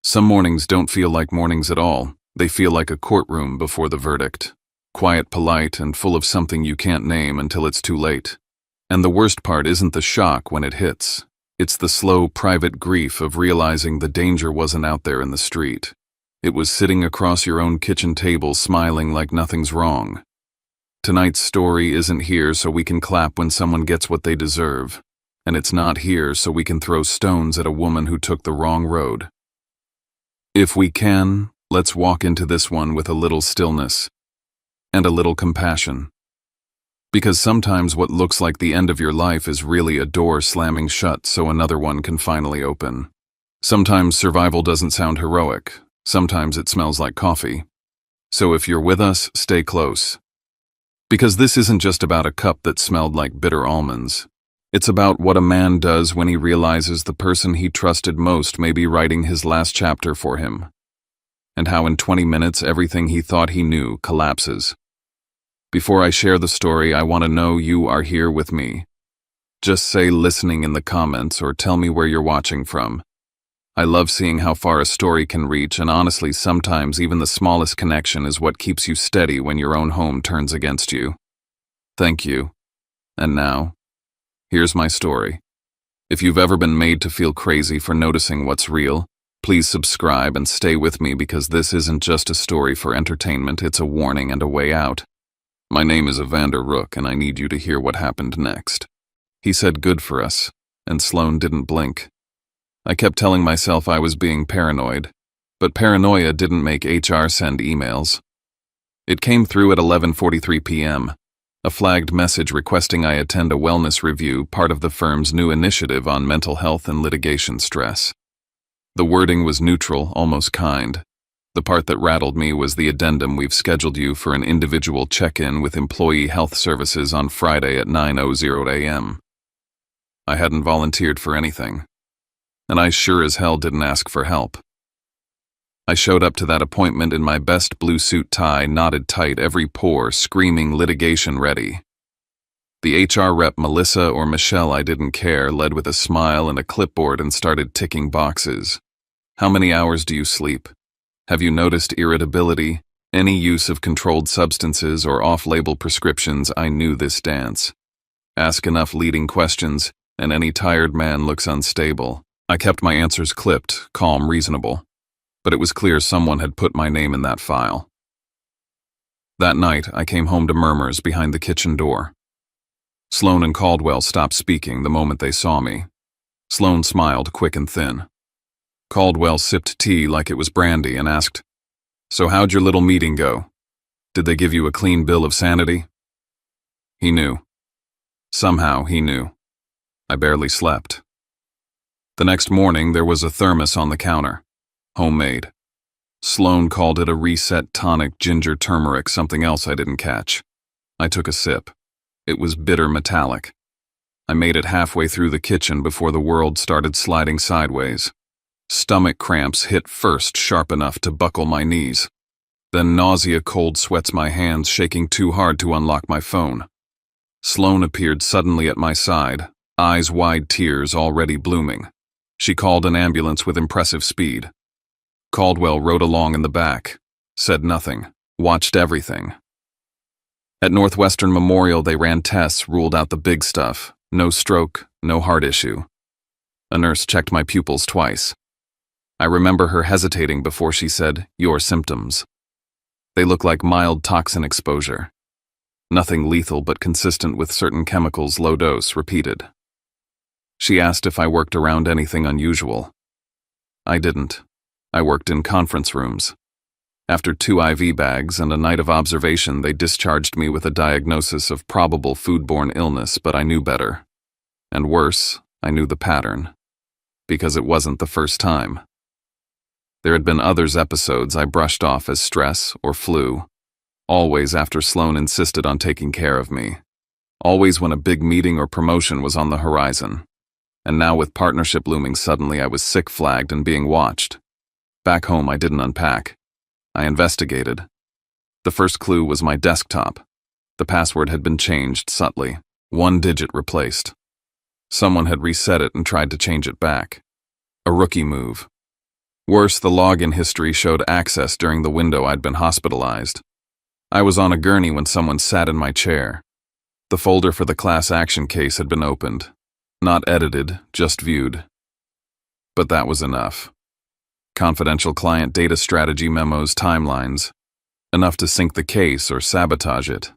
Some mornings don't feel like mornings at all. They feel like a courtroom before the verdict. Quiet, polite, and full of something you can't name until it's too late. And the worst part isn't the shock when it hits. It's the slow, private grief of realizing the danger wasn't out there in the street. It was sitting across your own kitchen table smiling like nothing's wrong. Tonight's story isn't here so we can clap when someone gets what they deserve. And it's not here so we can throw stones at a woman who took the wrong road. If we can, let's walk into this one with a little stillness and a little compassion. Because sometimes what looks like the end of your life is really a door slamming shut so another one can finally open. Sometimes survival doesn't sound heroic. Sometimes it smells like coffee. So if you're with us, stay close. Because this isn't just about a cup that smelled like bitter almonds. It's about what a man does when he realizes the person he trusted most may be writing his last chapter for him. And how in 20 minutes everything he thought he knew collapses. Before I share the story, I want to know you are here with me. Just say listening in the comments or tell me where you're watching from. I love seeing how far a story can reach, and honestly, sometimes even the smallest connection is what keeps you steady when your own home turns against you. Thank you. And now, here's my story. If you've ever been made to feel crazy for noticing what's real, please subscribe and stay with me because this isn't just a story for entertainment, it's a warning and a way out. My name is Evander Rook, and I need you to hear what happened next. He said good for us, and Sloan didn't blink. I kept telling myself I was being paranoid, but paranoia didn't make HR send emails. It came through at 11:43 p.m., a flagged message requesting I attend a wellness review, part of the firm's new initiative on mental health and litigation stress. The wording was neutral, almost kind. The part that rattled me was the addendum: we've scheduled you for an individual check-in with Employee Health Services on Friday at 9:00 a.m. I hadn't volunteered for anything, and I sure as hell didn't ask for help. I showed up to that appointment in my best blue suit tie, knotted tight, every pore screaming litigation ready. The HR rep, Melissa or Michelle, I didn't care, led with a smile and a clipboard and started ticking boxes. How many hours do you sleep? Have you noticed irritability? Any use of controlled substances or off-label prescriptions? I knew this dance. Ask enough leading questions, and any tired man looks unstable. I kept my answers clipped, calm, reasonable. But it was clear someone had put my name in that file. That night, I came home to murmurs behind the kitchen door. Sloan and Caldwell stopped speaking the moment they saw me. Sloan smiled, quick and thin. Caldwell sipped tea like it was brandy and asked, "So how'd your little meeting go? Did they give you a clean bill of sanity?" He knew. Somehow he knew. I barely slept. The next morning, there was a thermos on the counter. Homemade. Sloan called it a reset tonic, ginger turmeric, something else I didn't catch. I took a sip. It was bitter metallic. I made it halfway through the kitchen before the world started sliding sideways. Stomach cramps hit first, sharp enough to buckle my knees. Then nausea, cold sweats, my hands shaking too hard to unlock my phone. Sloan appeared suddenly at my side, eyes wide, tears already blooming. She called an ambulance with impressive speed. Caldwell rode along in the back, said nothing, watched everything. At Northwestern Memorial, they ran tests, ruled out the big stuff. No stroke, no heart issue. A nurse checked my pupils twice. I remember her hesitating before she said, "Your symptoms." They look like mild toxin exposure. Nothing lethal but consistent with certain chemicals, low dose, repeated. She asked if I worked around anything unusual. I didn't. I worked in conference rooms. After 2 IV bags and a night of observation, they discharged me with a diagnosis of probable foodborne illness, but I knew better. And worse, I knew the pattern. Because it wasn't the first time. There had been others episodes I brushed off as stress or flu, always after Sloan insisted on taking care of me, always when a big meeting or promotion was on the horizon. And now with partnership looming, suddenly I was sick, flagged, and being watched. Back home, I didn't unpack. I investigated. The first clue was my desktop. The password had been changed subtly, 1 digit replaced. Someone had reset it and tried to change it back. A rookie move. Worse, the login history showed access during the window I'd been hospitalized. I was on a gurney when someone sat in my chair. The folder for the class action case had been opened. Not edited, just viewed. But that was enough. Confidential client data strategy memos, timelines. Enough to sink the case or sabotage it.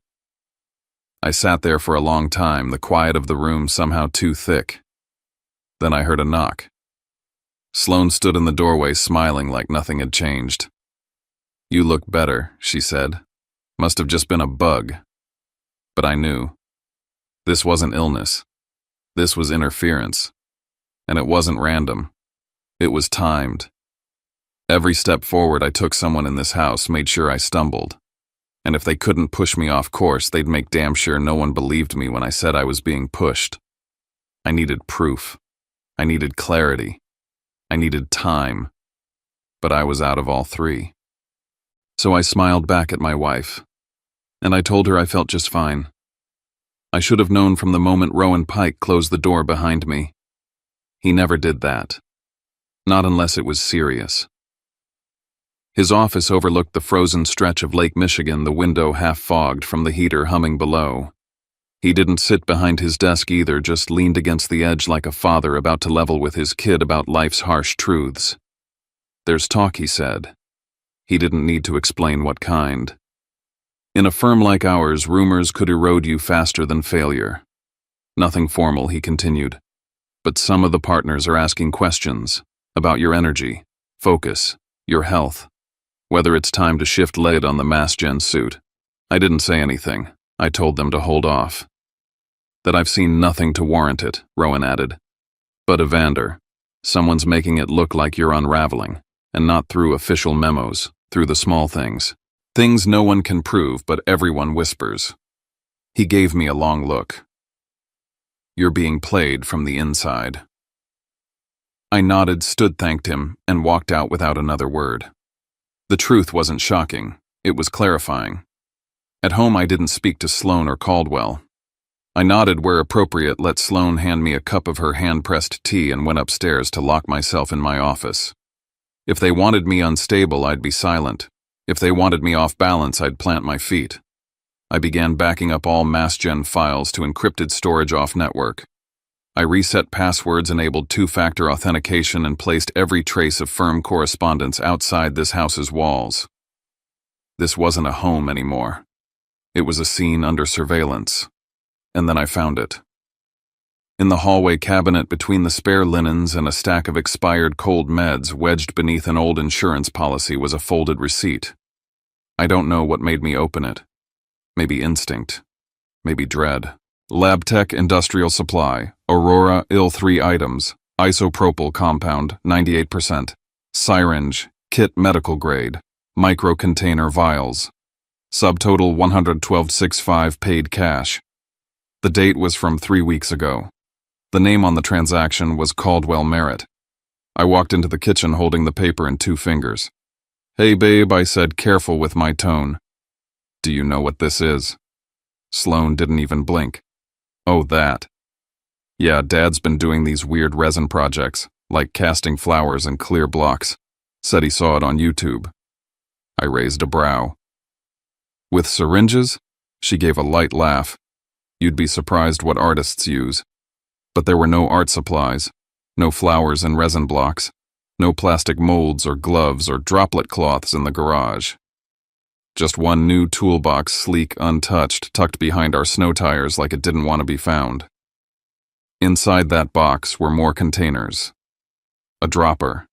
I sat there for a long time, the quiet of the room somehow too thick. Then I heard a knock. Sloane stood in the doorway smiling like nothing had changed. "You look better," she said. "Must have just been a bug." But I knew. This wasn't illness. This was interference. And it wasn't random. It was timed. Every step forward I took someone in this house made sure I stumbled. And if they couldn't push me off course, they'd make damn sure no one believed me when I said I was being pushed. I needed proof. I needed clarity. I needed time. But I was out of all three. So I smiled back at my wife. And I told her I felt just fine. I should have known from the moment Rowan Pike closed the door behind me. He never did that. Not unless it was serious. His office overlooked the frozen stretch of Lake Michigan, the window half fogged from the heater humming below. He didn't sit behind his desk either, just leaned against the edge like a father about to level with his kid about life's harsh truths. "There's talk," he said. He didn't need to explain what kind. "In a firm like ours, rumors could erode you faster than failure." "Nothing formal," he continued. "But some of the partners are asking questions about your energy, focus, your health, whether it's time to shift lead on the mass gen suit." I didn't say anything. I told them to hold off. "That I've seen nothing to warrant it," Rowan added. "But Evander, someone's making it look like you're unraveling, and not through official memos, through the small things. Things no one can prove, but everyone whispers." He gave me a long look. "You're being played from the inside." I nodded, thanked him, and walked out without another word. The truth wasn't shocking. It was clarifying. At home, I didn't speak to Sloane or Caldwell. I nodded where appropriate, let Sloane hand me a cup of her hand-pressed tea, and went upstairs to lock myself in my office. If they wanted me unstable, I'd be silent. If they wanted me off balance, I'd plant my feet. I began backing up all MassGen files to encrypted storage off-network. I reset passwords, enabled two-factor authentication, and placed every trace of firm correspondence outside this house's walls. This wasn't a home anymore. It was a scene under surveillance. And then I found it. In the hallway cabinet between the spare linens and a stack of expired cold meds wedged beneath an old insurance policy was a folded receipt. I don't know what made me open it. Maybe instinct. Maybe dread. LabTech Industrial Supply, Aurora IL 3 items, isopropyl compound, 98%, syringe, kit medical grade, micro-container vials. Subtotal $112.65 paid cash. The date was from 3 weeks ago. The name on the transaction was Caldwell Merritt. I walked into the kitchen holding the paper in 2 fingers. "Hey babe," I said, careful with my tone. "Do you know what this is?" Sloane didn't even blink. "Oh, that. Yeah, Dad's been doing these weird resin projects, like casting flowers in clear blocks. Said he saw it on YouTube." I raised a brow. "With syringes?" She gave a light laugh. "You'd be surprised what artists use." But there were no art supplies, no flowers and resin blocks, no plastic molds or gloves or droplet cloths in the garage. Just one new toolbox, sleek, untouched, tucked behind our snow tires like it didn't want to be found. Inside that box were more containers. A dropper.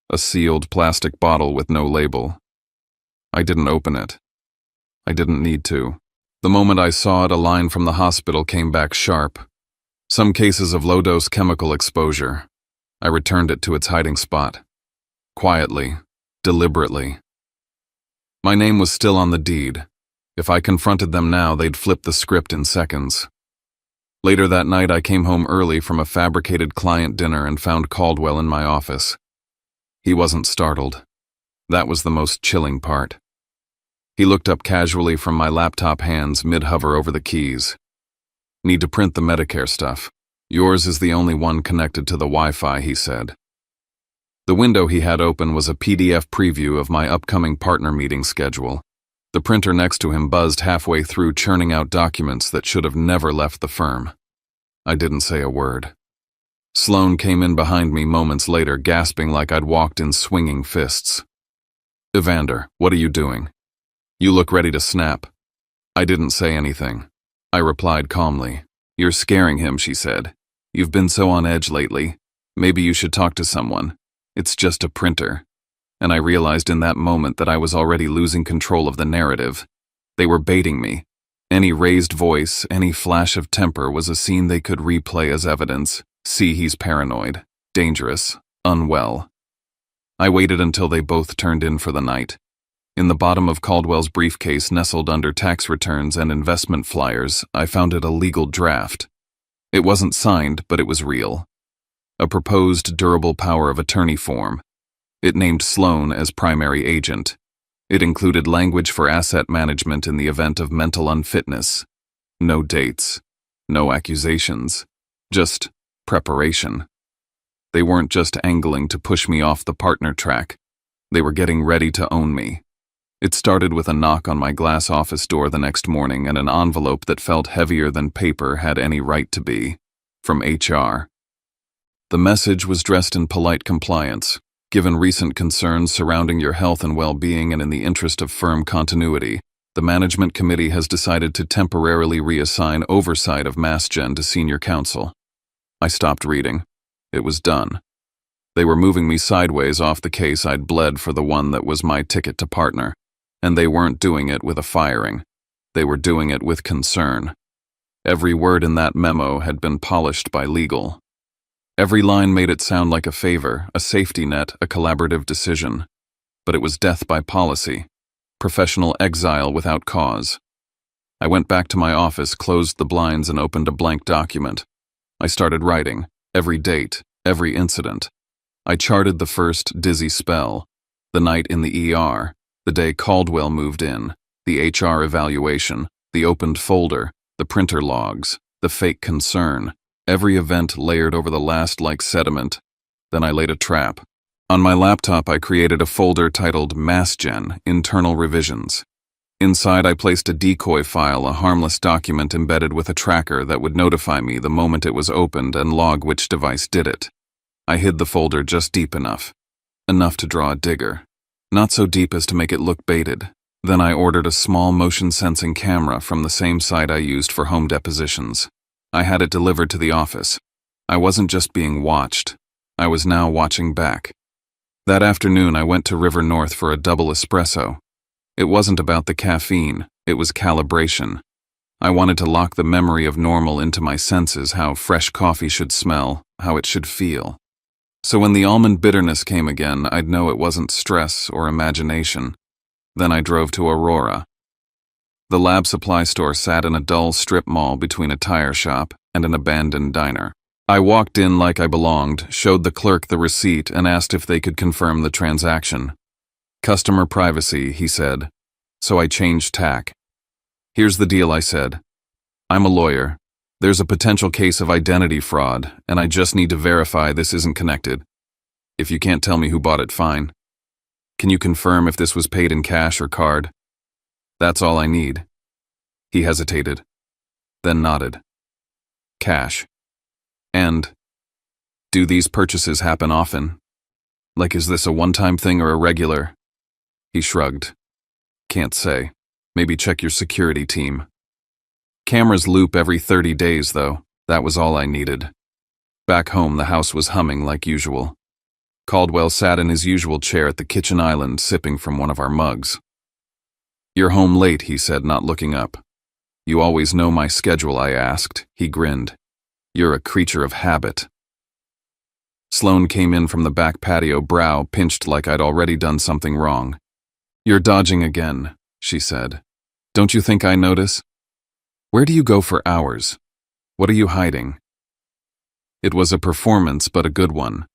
A sealed plastic bottle with no label. I didn't open it. I didn't need to. The moment I saw it, a line from the hospital came back sharp. Some cases of low-dose chemical exposure. I returned it to its hiding spot. Quietly, deliberately. My name was still on the deed. If I confronted them now, they'd flip the script in seconds. Later that night, I came home early from a fabricated client dinner and found Caldwell in my office. He wasn't startled. That was the most chilling part. He looked up casually from my laptop hands, mid-hover over the keys. "Need to print the Medicare stuff. Yours is the only one connected to the Wi-Fi," he said. The window he had open was a PDF preview of my upcoming partner meeting schedule. The printer next to him buzzed halfway through, churning out documents that should have never left the firm. I didn't say a word. Sloan came in behind me moments later, gasping like I'd walked in swinging fists. "Evander, what are you doing? You look ready to snap." I didn't say anything. I replied calmly. "You're scaring him," she said. "You've been so on edge lately. Maybe you should talk to someone. It's just a printer." And I realized in that moment that I was already losing control of the narrative. They were baiting me. Any raised voice, any flash of temper was a scene they could replay as evidence. See, he's paranoid, dangerous, unwell. I waited until they both turned in for the night. In the bottom of Caldwell's briefcase, nestled under tax returns and investment flyers, I found it a legal draft. It wasn't signed, but it was real. A proposed durable power of attorney form. It named Sloan as primary agent. It included language for asset management in the event of mental unfitness. No dates, no accusations, just preparation. They weren't just angling to push me off the partner track. They were getting ready to own me. It started with a knock on my glass office door the next morning and an envelope that felt heavier than paper had any right to be, from HR. The message was dressed in polite compliance. "Given recent concerns surrounding your health and well-being and in the interest of firm continuity, the management committee has decided to temporarily reassign oversight of MassGen to senior counsel." I stopped reading. It was done. They were moving me sideways off the case I'd bled for, the one that was my ticket to partner. And they weren't doing it with a firing. They were doing it with concern. Every word in that memo had been polished by legal. Every line made it sound like a favor, a safety net, a collaborative decision. But it was death by policy, professional exile without cause. I went back to my office, closed the blinds, and opened a blank document. I started writing, every date, every incident. I charted the first dizzy spell, the night in the ER, the day Caldwell moved in, the HR evaluation, the opened folder, the printer logs, the fake concern. Every event layered over the last like sediment. Then I laid a trap. On my laptop, I created a folder titled MassGen, Internal Revisions. Inside, I placed a decoy file, a harmless document embedded with a tracker that would notify me the moment it was opened and log which device did it. I hid the folder just deep enough to draw a digger. Not so deep as to make it look baited. Then I ordered a small motion-sensing camera from the same site I used for home depositions. I had it delivered to the office. I wasn't just being watched. I was now watching back. That afternoon, I went to River North for a double espresso. It wasn't about the caffeine, it was calibration. I wanted to lock the memory of normal into my senses, how fresh coffee should smell, how it should feel. So when the almond bitterness came again, I'd know it wasn't stress or imagination. Then I drove to Aurora. The lab supply store sat in a dull strip mall between a tire shop and an abandoned diner. I walked in like I belonged, showed the clerk the receipt, and asked if they could confirm the transaction. "Customer privacy," he said. So I changed tack. "Here's the deal," I said. "I'm a lawyer. There's a potential case of identity fraud, and I just need to verify this isn't connected. If you can't tell me who bought it, fine. Can you confirm if this was paid in cash or card? That's all I need." He hesitated, then nodded. "Cash. And do these purchases happen often? Like, is this a one-time thing or a regular?" He shrugged. "Can't say. Maybe check your security team." Cameras loop every 30 days, though. That was all I needed. Back home, the house was humming like usual. Caldwell sat in his usual chair at the kitchen island, sipping from one of our mugs. "You're home late," he said, not looking up. "You always know my schedule?" I asked. He grinned. "You're a creature of habit." Sloan came in from the back patio, brow pinched like I'd already done something wrong. "You're dodging again," she said. "Don't you think I notice? Where do you go for hours? What are you hiding?" It was a performance, but a good one.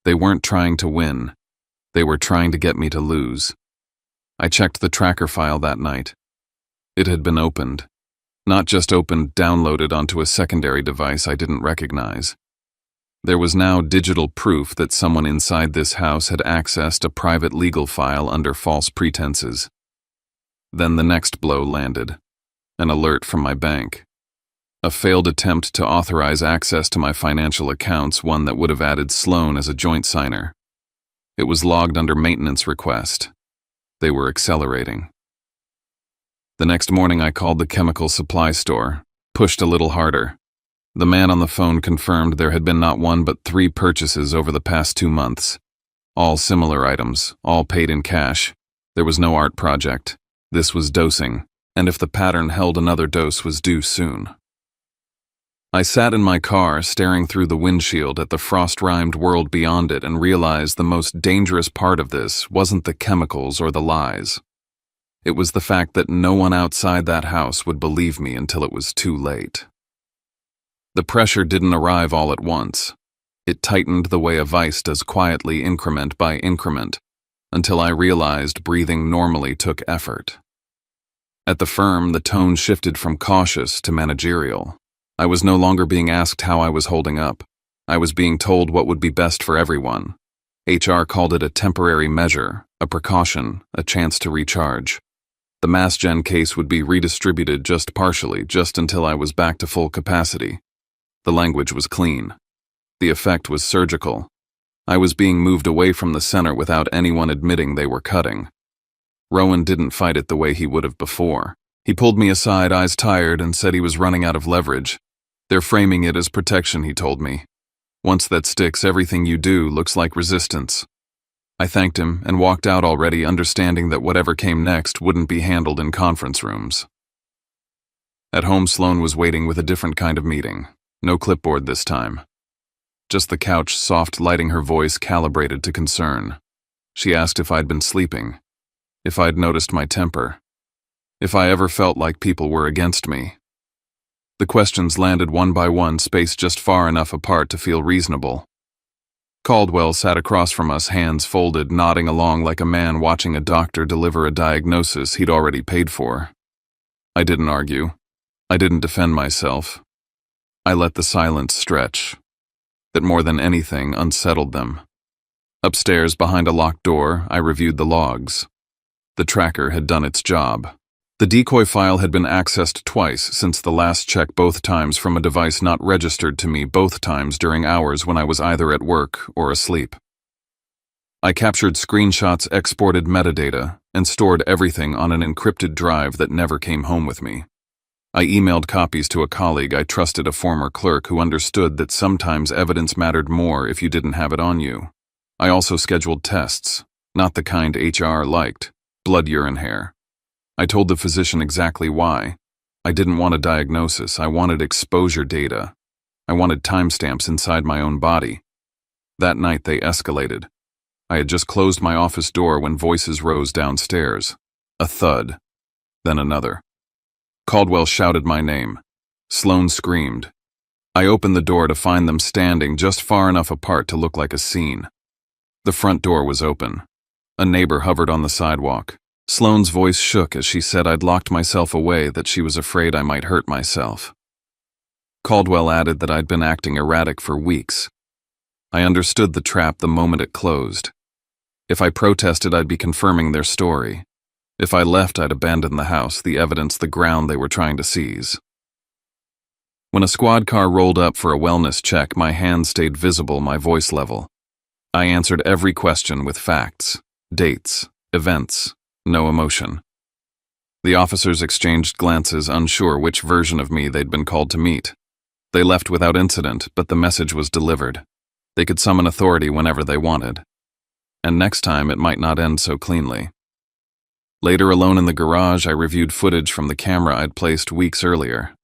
They weren't trying to win. They were trying to get me to lose. I checked the tracker file that night. It had been opened. Not just opened, downloaded onto a secondary device I didn't recognize. There was now digital proof that someone inside this house had accessed a private legal file under false pretenses. Then the next blow landed. An alert from my bank. A failed attempt to authorize access to my financial accounts, one that would have added Sloan as a joint signer. It was logged under maintenance request. They were accelerating. The next morning I called the chemical supply store, pushed a little harder. The man on the phone confirmed there had been not one but 3 purchases over the past 2 months. All similar items, all paid in cash. There was no art project. This was dosing, and if the pattern held, another dose was due soon. I sat in my car staring through the windshield at the frost-rimed world beyond it and realized the most dangerous part of this wasn't the chemicals or the lies. It was the fact that no one outside that house would believe me until it was too late. The pressure didn't arrive all at once. It tightened the way a vice does, quietly, increment by increment, until I realized breathing normally took effort. At the firm, the tone shifted from cautious to managerial. I was no longer being asked how I was holding up. I was being told what would be best for everyone. HR called it a temporary measure, a precaution, a chance to recharge. The MassGen case would be redistributed just partially, just until I was back to full capacity. The language was clean. The effect was surgical. I was being moved away from the center without anyone admitting they were cutting. Rowan didn't fight it the way he would have before. He pulled me aside, eyes tired, and said he was running out of leverage. They're framing it as protection, he told me. Once that sticks, everything you do looks like resistance. I thanked him and walked out, already understanding that whatever came next wouldn't be handled in conference rooms. At home, Sloan was waiting with a different kind of meeting. No clipboard this time. Just the couch, soft lighting, her voice calibrated to concern. She asked if I'd been sleeping, if I'd noticed my temper, if I ever felt like people were against me. The questions landed one by one, spaced just far enough apart to feel reasonable. Caldwell sat across from us, hands folded, nodding along like a man watching a doctor deliver a diagnosis he'd already paid for. I didn't argue. I didn't defend myself. I let the silence stretch. That more than anything unsettled them. Upstairs, behind a locked door, I reviewed the logs. The tracker had done its job. The decoy file had been accessed twice since the last check, both times from a device not registered to me, both times during hours when I was either at work or asleep. I captured screenshots, exported metadata, and stored everything on an encrypted drive that never came home with me. I emailed copies to a colleague I trusted, a former clerk who understood that sometimes evidence mattered more if you didn't have it on you. I also scheduled tests, not the kind HR liked, blood, urine, hair. I told the physician exactly why. I didn't want a diagnosis. I wanted exposure data. I wanted timestamps inside my own body. That night they escalated. I had just closed my office door when voices rose downstairs. A thud, then another. Caldwell shouted my name. Sloan screamed. I opened the door to find them standing just far enough apart to look like a scene. The front door was open. A neighbor hovered on the sidewalk. Sloan's voice shook as she said I'd locked myself away, that she was afraid I might hurt myself. Caldwell added that I'd been acting erratic for weeks. I understood the trap the moment it closed. If I protested, I'd be confirming their story. If I left, I'd abandon the house, the evidence, the ground they were trying to seize. When a squad car rolled up for a wellness check, my hands stayed visible, my voice level. I answered every question with facts, dates, events, no emotion. The officers exchanged glances, unsure which version of me they'd been called to meet. They left without incident, but the message was delivered. They could summon authority whenever they wanted. And next time it might not end so cleanly. Later, alone in the garage, I reviewed footage from the camera I'd placed weeks earlier.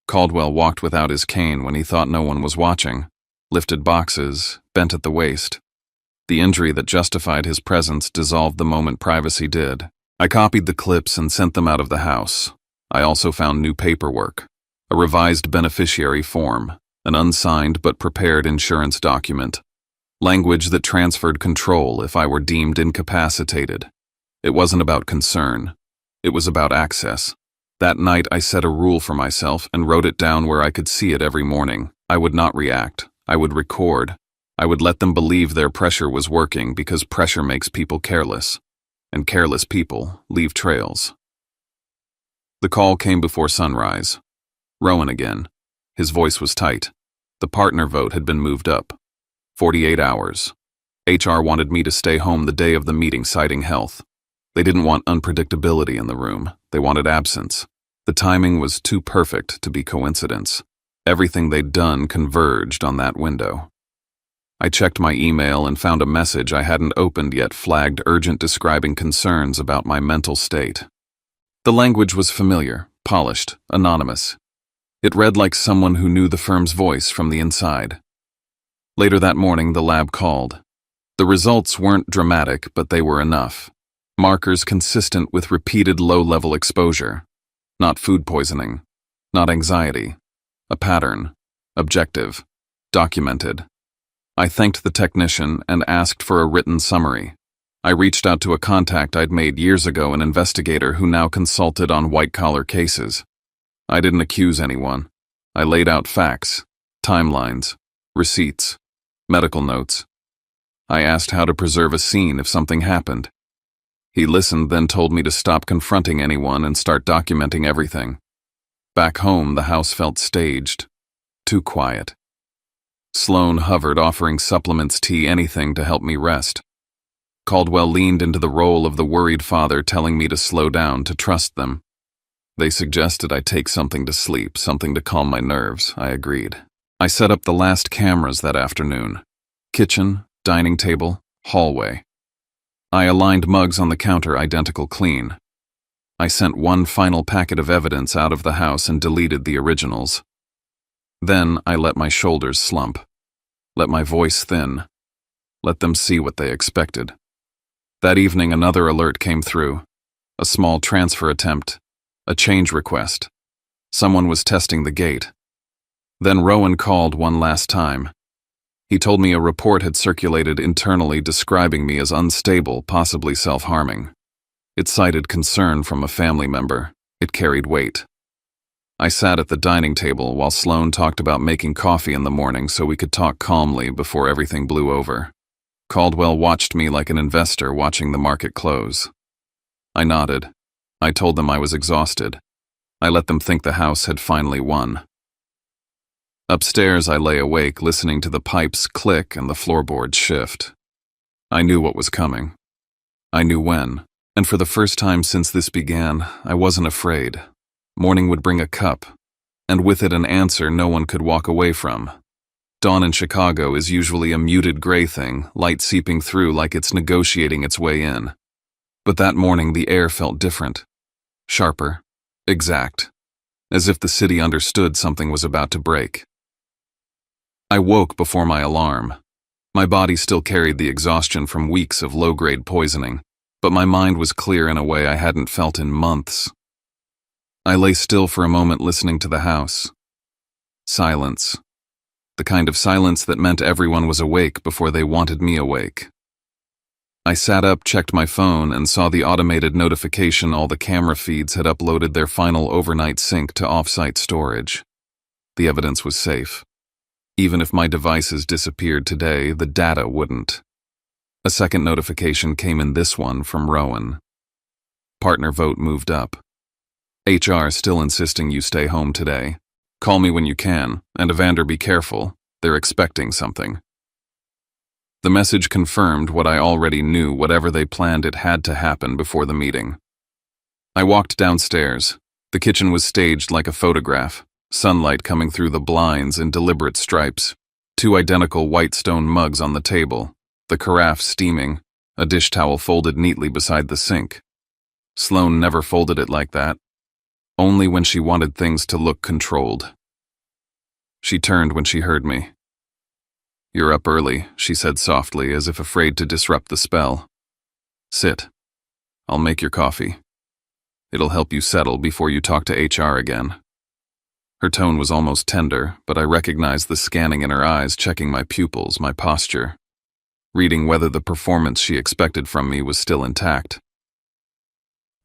Caldwell walked without his cane when he thought no one was watching, lifted boxes, bent at the waist. The injury that justified his presence dissolved the moment privacy did. I copied the clips and sent them out of the house. I also found new paperwork, a revised beneficiary form, an unsigned but prepared insurance document, language that transferred control if I were deemed incapacitated. It wasn't about concern. It was about access. That night I set a rule for myself and wrote it down where I could see it every morning. I would not react. I would record. I would let them believe their pressure was working because pressure makes people careless, and careless people leave trails. The call came before sunrise. Rowan again. His voice was tight. The partner vote had been moved up. 48 hours. HR wanted me to stay home the day of the meeting, citing health. They didn't want unpredictability in the room. They wanted absence. The timing was too perfect to be coincidence. Everything they'd done converged on that window. I checked my email and found a message I hadn't opened yet, flagged urgent, describing concerns about my mental state. The language was familiar, polished, anonymous. It read like someone who knew the firm's voice from the inside. Later that morning, the lab called. The results weren't dramatic, but they were enough. Markers consistent with repeated low-level exposure. Not food poisoning. Not anxiety. A pattern. Objective. Documented. I thanked the technician and asked for a written summary. I reached out to a contact I'd made years ago, an investigator who now consulted on white-collar cases. I didn't accuse anyone. I laid out facts, timelines, receipts, medical notes. I asked how to preserve a scene if something happened. He listened, then told me to stop confronting anyone and start documenting everything. Back home, the house felt staged, too quiet. Sloan hovered, offering supplements, tea, anything to help me rest. Caldwell leaned into the role of the worried father, telling me to slow down, to trust them. They suggested I take something to sleep, something to calm my nerves. I agreed. I set up the last cameras that afternoon. Kitchen, dining table, hallway. I aligned mugs on the counter, identical clean. I sent one final packet of evidence out of the house and deleted the originals. Then I let my shoulders slump. Let my voice thin. Let them see what they expected. That evening, another alert came through. A small transfer attempt. A change request. Someone was testing the gate. Then Rowan called one last time. He told me a report had circulated internally describing me as unstable, possibly self-harming. It cited concern from a family member. It carried weight. I sat at the dining table while Sloan talked about making coffee in the morning so we could talk calmly before everything blew over. Caldwell watched me like an investor watching the market close. I nodded. I told them I was exhausted. I let them think the house had finally won. Upstairs, I lay awake, listening to the pipes click and the floorboards shift. I knew what was coming. I knew when, and for the first time since this began, I wasn't afraid. Morning would bring a cup, and with it an answer no one could walk away from. Dawn in Chicago is usually a muted gray thing, light seeping through like it's negotiating its way in. But that morning the air felt different. Sharper. Exact. As if the city understood something was about to break. I woke before my alarm. My body still carried the exhaustion from weeks of low-grade poisoning, but my mind was clear in a way I hadn't felt in months. I lay still for a moment, listening to the house. Silence. The kind of silence that meant everyone was awake before they wanted me awake. I sat up, checked my phone, and saw the automated notification all the camera feeds had uploaded their final overnight sync to off-site storage. The evidence was safe. Even if my devices disappeared today, the data wouldn't. A second notification came in, this one from Rowan. Partner vote moved up. HR still insisting you stay home today. Call me when you can, and Evander, be careful. They're expecting something. The message confirmed what I already knew. Whatever they planned, it had to happen before the meeting. I walked downstairs. The kitchen was staged like a photograph, sunlight coming through the blinds in deliberate stripes, 2 identical white stone mugs on the table, the carafe steaming, a dish towel folded neatly beside the sink. Sloan never folded it like that. Only when she wanted things to look controlled. She turned when she heard me. "You're up early," she said softly, as if afraid to disrupt the spell. "Sit. I'll make your coffee. It'll help you settle before you talk to HR again." Her tone was almost tender, but I recognized the scanning in her eyes, checking my pupils, my posture, reading whether the performance she expected from me was still intact.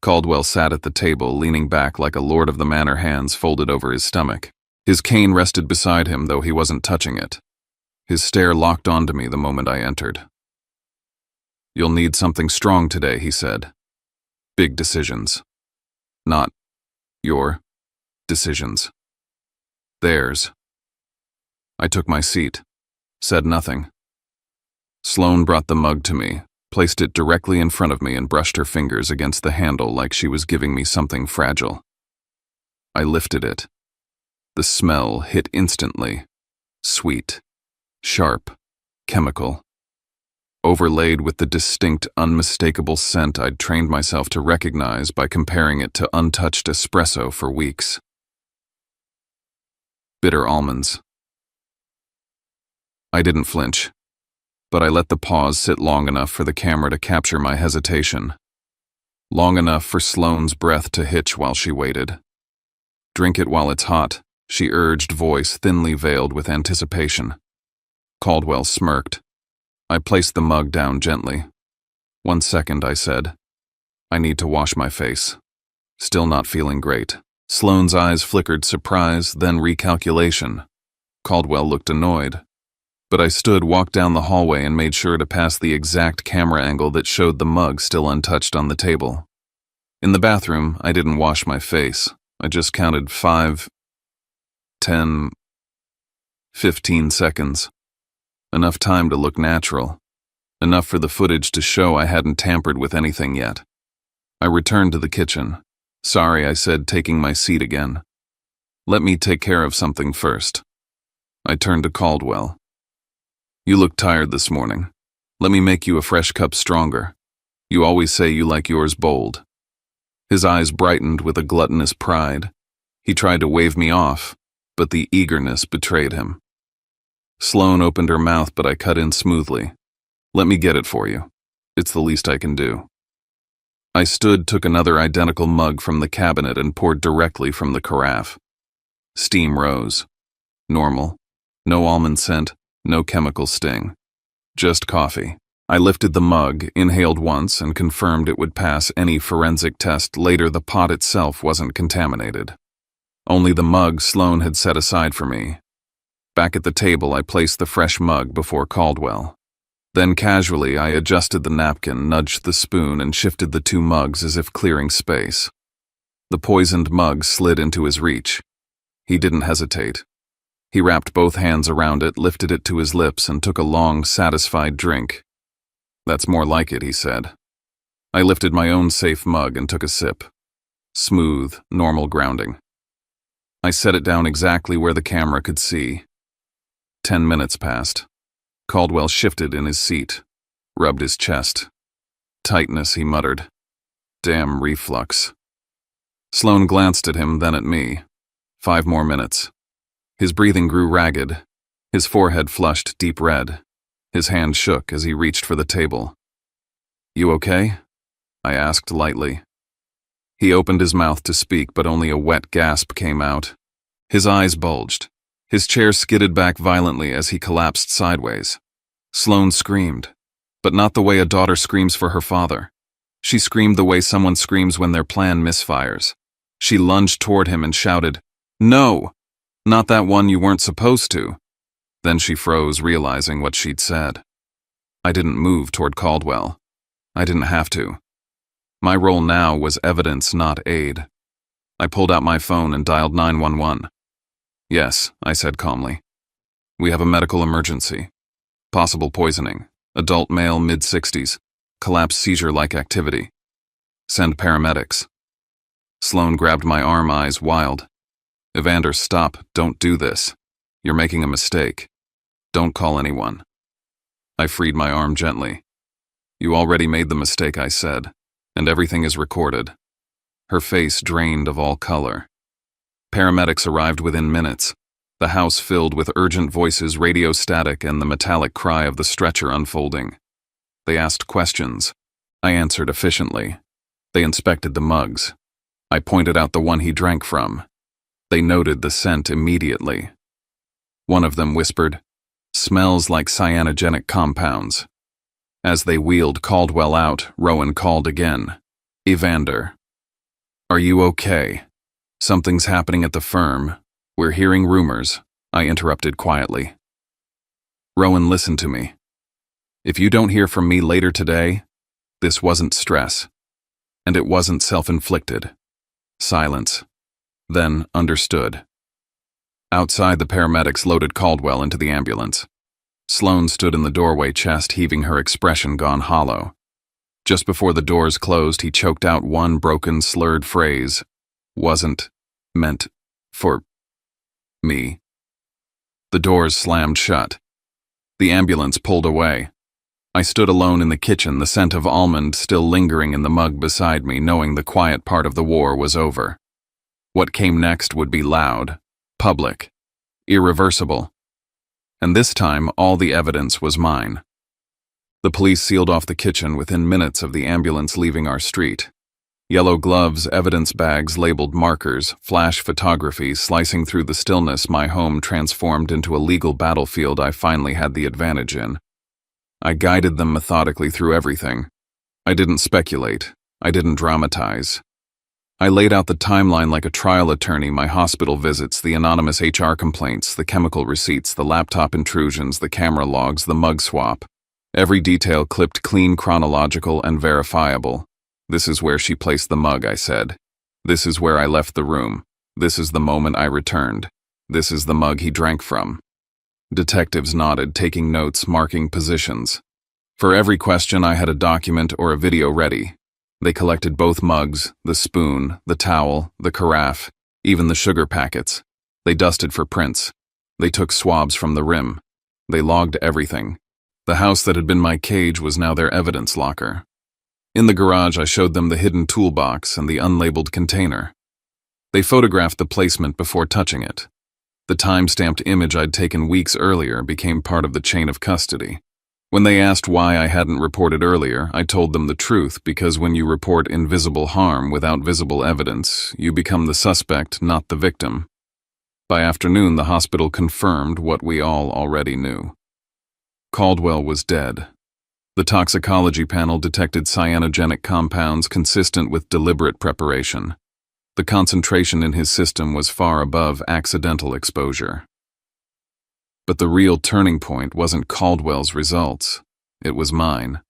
Caldwell sat at the table, leaning back like a lord of the manor, hands folded over his stomach. His cane rested beside him, though he wasn't touching it. His stare locked onto me the moment I entered. "You'll need something strong today," he said. "Big decisions. Not your decisions. Theirs." I took my seat, said nothing. Sloane brought the mug to me, placed it directly in front of me and brushed her fingers against the handle like she was giving me something fragile. I lifted it. The smell hit instantly. Sweet, sharp, chemical. Overlaid with the distinct, unmistakable scent I'd trained myself to recognize by comparing it to untouched espresso for weeks. Bitter almonds. I didn't flinch, but I let the pause sit long enough for the camera to capture my hesitation. Long enough for Sloane's breath to hitch while she waited. "Drink it while it's hot," she urged, voice thinly veiled with anticipation. Caldwell smirked. I placed the mug down gently. "1 second," I said. "I need to wash my face." Still not feeling great. Sloane's eyes flickered surprise, then recalculation. Caldwell looked annoyed. But I stood, walked down the hallway, and made sure to pass the exact camera angle that showed the mug still untouched on the table. In the bathroom, I didn't wash my face. I just counted 5, 10, 15 seconds. Enough time to look natural. Enough for the footage to show I hadn't tampered with anything yet. I returned to the kitchen. "Sorry," I said, taking my seat again. "Let me take care of something first." I turned to Caldwell. "You look tired this morning. Let me make you a fresh cup stronger. You always say you like yours bold." His eyes brightened with a gluttonous pride. He tried to wave me off, but the eagerness betrayed him. Sloane opened her mouth, but I cut in smoothly. "Let me get it for you. It's the least I can do." I stood, took another identical mug from the cabinet, and poured directly from the carafe. Steam rose. Normal. No almond scent, no chemical sting. Just coffee. I lifted the mug, inhaled once, and confirmed it would pass any forensic test later. The pot itself wasn't contaminated. Only the mug Sloane had set aside for me. Back at the table, I placed the fresh mug before Caldwell. Then casually, I adjusted the napkin, nudged the spoon, and shifted the 2 mugs as if clearing space. The poisoned mug slid into his reach. He didn't hesitate. He wrapped both hands around it, lifted it to his lips, and took a long, satisfied drink. "That's more like it," he said. I lifted my own safe mug and took a sip. Smooth, normal grounding. I set it down exactly where the camera could see. 10 minutes passed. Caldwell shifted in his seat, rubbed his chest. "Tightness," he muttered. "Damn reflux." Sloane glanced at him, then at me. 5 more minutes. His breathing grew ragged. His forehead flushed deep red. His hand shook as he reached for the table. "You okay?" I asked lightly. He opened his mouth to speak, but only a wet gasp came out. His eyes bulged. His chair skidded back violently as he collapsed sideways. Sloane screamed, but not the way a daughter screams for her father. She screamed the way someone screams when their plan misfires. She lunged toward him and shouted, "No! Not that one you weren't supposed to." Then she froze, realizing what she'd said. I didn't move toward Caldwell. I didn't have to. My role now was evidence, not aid. I pulled out my phone and dialed 911. "Yes," I said calmly. "We have a medical emergency. Possible poisoning. Adult male, mid-60s. Collapse seizure-like activity. Send paramedics." Sloane grabbed my arm, eyes wild. "Evander, stop. Don't do this. You're making a mistake. Don't call anyone." I freed my arm gently. "You already made the mistake," I said, "and everything is recorded." Her face drained of all color. Paramedics arrived within minutes, the house filled with urgent voices, radio static, and the metallic cry of the stretcher unfolding. They asked questions. I answered efficiently. They inspected the mugs. I pointed out the one he drank from. They noted the scent immediately. One of them whispered, "Smells like cyanogenic compounds." As they wheeled Caldwell out, Rowan called again. "Evander. Are you okay? Something's happening at the firm. We're hearing rumors," I interrupted quietly. Rowan, listen to me. If you don't hear from me later today, this wasn't stress. And it wasn't self-inflicted. Silence. Then understood. Outside, the paramedics loaded Caldwell into the ambulance. Sloane stood in the doorway, chest heaving, her expression gone hollow. Just before the doors closed, he choked out one broken, slurred phrase. Wasn't meant for me. The doors slammed shut. The ambulance pulled away. I stood alone in the kitchen, the scent of almond still lingering in the mug beside me, knowing the quiet part of the war was over. What came next would be loud, public, irreversible. And this time, all the evidence was mine. The police sealed off the kitchen within minutes of the ambulance leaving our street. Yellow gloves, evidence bags labeled markers, flash photography slicing through the stillness my home transformed into a legal battlefield I finally had the advantage in. I guided them methodically through everything. I didn't speculate. I didn't dramatize. I laid out the timeline like a trial attorney: my hospital visits, the anonymous HR complaints, the chemical receipts, the laptop intrusions, the camera logs, the mug swap. Every detail clipped clean, chronological, and verifiable. This is where she placed the mug, I said. This is where I left the room. This is the moment I returned. This is the mug he drank from. Detectives nodded, taking notes, marking positions. For every question, I had a document or a video ready. They collected both mugs, the spoon, the towel, the carafe, even the sugar packets. They dusted for prints. They took swabs from the rim. They logged everything. The house that had been my cage was now their evidence locker. In the garage, I showed them the hidden toolbox and the unlabeled container. They photographed the placement before touching it. The time-stamped image I'd taken weeks earlier became part of the chain of custody. When they asked why I hadn't reported earlier, I told them the truth, because when you report invisible harm without visible evidence, you become the suspect, not the victim. By afternoon, the hospital confirmed what we all already knew. Caldwell was dead. The toxicology panel detected cyanogenic compounds consistent with deliberate preparation. The concentration in his system was far above accidental exposure. But the real turning point wasn't Caldwell's results. It was mine.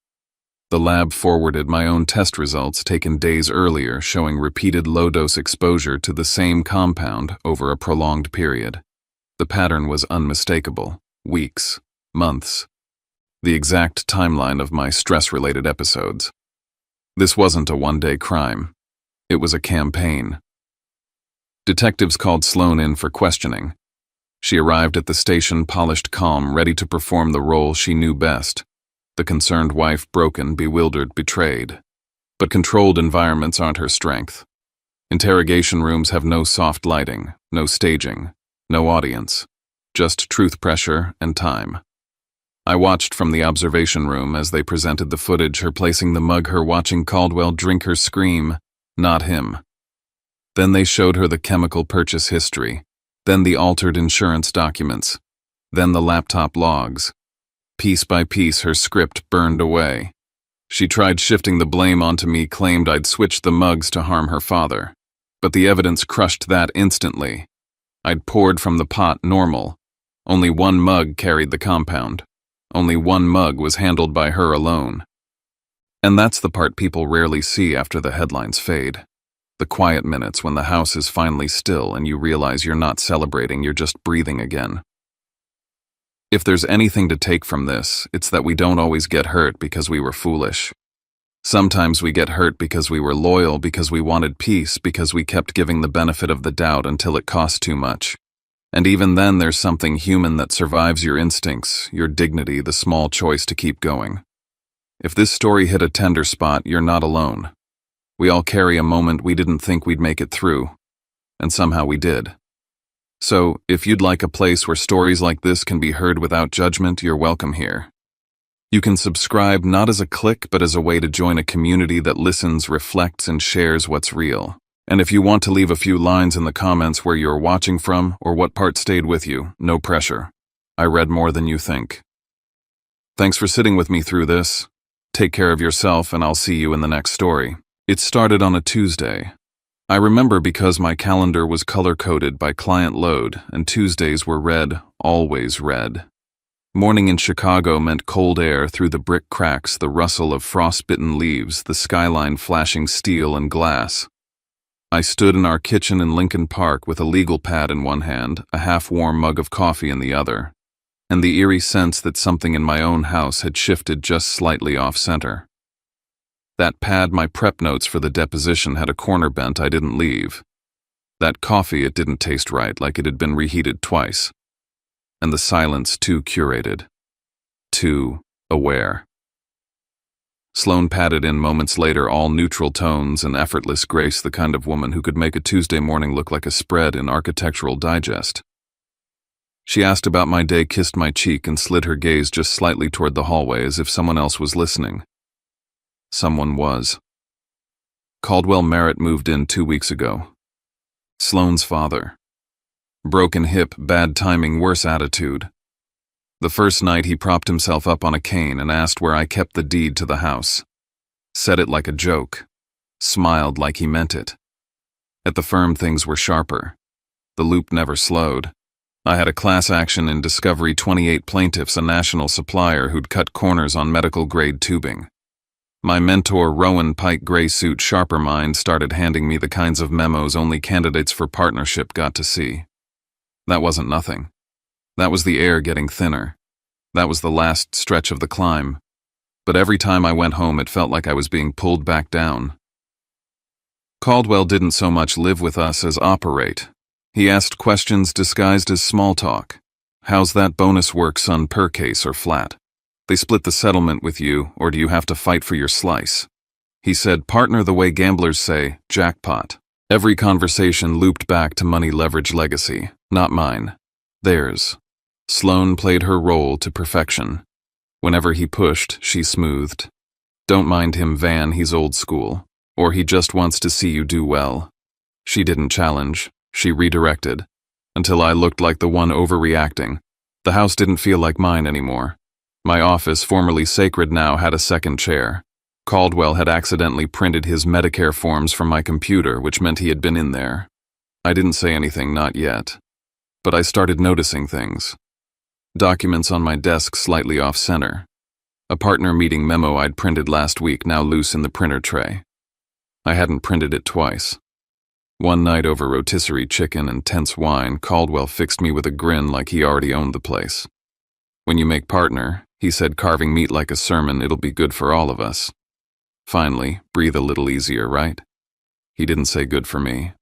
The lab forwarded my own test results taken days earlier, showing repeated low-dose exposure to the same compound over a prolonged period. The pattern was unmistakable. Weeks, months. The exact timeline of my stress-related episodes. This wasn't a one-day crime. It was a campaign. Detectives called Sloane in for questioning. She arrived at the station, polished, calm, ready to perform the role she knew best. The concerned wife, broken, bewildered, betrayed. But controlled environments aren't her strength. Interrogation rooms have no soft lighting, no staging, no audience. Just truth, pressure, and time. I watched from the observation room as they presented the footage, her placing the mug, her watching Caldwell drink, her scream, not him. Then they showed her the chemical purchase history, then the altered insurance documents, then the laptop logs. Piece by piece, her script burned away. She tried shifting the blame onto me, claimed I'd switched the mugs to harm her father. But the evidence crushed that instantly. I'd poured from the pot normal. Only one mug carried the compound. Only one mug was handled by her alone. And that's the part people rarely see after the headlines fade. The quiet minutes when the house is finally still and you realize you're not celebrating, you're just breathing again. If there's anything to take from this, it's that we don't always get hurt because we were foolish. Sometimes we get hurt because we were loyal, because we wanted peace, because we kept giving the benefit of the doubt until it cost too much. And even then, there's something human that survives your instincts, your dignity, the small choice to keep going. If this story hit a tender spot, you're not alone. We all carry a moment we didn't think we'd make it through, and somehow we did. So, if you'd like a place where stories like this can be heard without judgment, you're welcome here. You can subscribe not as a click, but as a way to join a community that listens, reflects, and shares what's real. And if you want to leave a few lines in the comments where you're watching from or what part stayed with you, no pressure. I read more than you think. Thanks for sitting with me through this. Take care of yourself, and I'll see you in the next story. It started on a Tuesday. I remember because my calendar was color-coded by client load, and Tuesdays were red, always red. Morning in Chicago meant cold air through the brick cracks, the rustle of frostbitten leaves, the skyline flashing steel and glass. I stood in our kitchen in Lincoln Park with a legal pad in one hand, a half-warm mug of coffee in the other, and the eerie sense that something in my own house had shifted just slightly off-center. That pad, my prep notes for the deposition, had a corner bent I didn't leave. That coffee, it didn't taste right, like it had been reheated twice. And the silence too curated, too aware. Sloane patted in moments later, all neutral tones and effortless grace, the kind of woman who could make a Tuesday morning look like a spread in Architectural Digest. She asked about my day, kissed my cheek, and slid her gaze just slightly toward the hallway as if someone else was listening. Someone was. Caldwell Merritt moved in 2 weeks ago. Sloane's father. Broken hip, bad timing, worse attitude. The first night he propped himself up on a cane and asked where I kept the deed to the house. Said it like a joke. Smiled like he meant it. At the firm things were sharper. The loop never slowed. I had a class action in discovery, 28 plaintiffs, a national supplier who'd cut corners on medical-grade tubing. My mentor, Rowan Pike, gray suit, sharper mind, started handing me the kinds of memos only candidates for partnership got to see. That wasn't nothing. That was the air getting thinner. That was the last stretch of the climb. But every time I went home, it felt like I was being pulled back down. Caldwell didn't so much live with us as operate. He asked questions disguised as small talk. How's that bonus work, son, per case or flat? They split the settlement with you, or do you have to fight for your slice? He said, partner the way gamblers say, jackpot. Every conversation looped back to money, leverage, legacy. Not mine. Theirs. Sloane played her role to perfection. Whenever he pushed, she smoothed. Don't mind him, Van, he's old school. Or he just wants to see you do well. She didn't challenge. She redirected. Until I looked like the one overreacting. The house didn't feel like mine anymore. My office, formerly sacred, now had a second chair. Caldwell had accidentally printed his Medicare forms from my computer, which meant he had been in there. I didn't say anything, not yet. But I started noticing things. Documents on my desk slightly off-center. A partner meeting memo I'd printed last week, now loose in the printer tray. I hadn't printed it twice. One night over rotisserie chicken and tense wine, Caldwell fixed me with a grin like he already owned the place. When you make partner, he said, carving meat like a sermon, it'll be good for all of us. Finally, breathe a little easier, right? He didn't say good for me.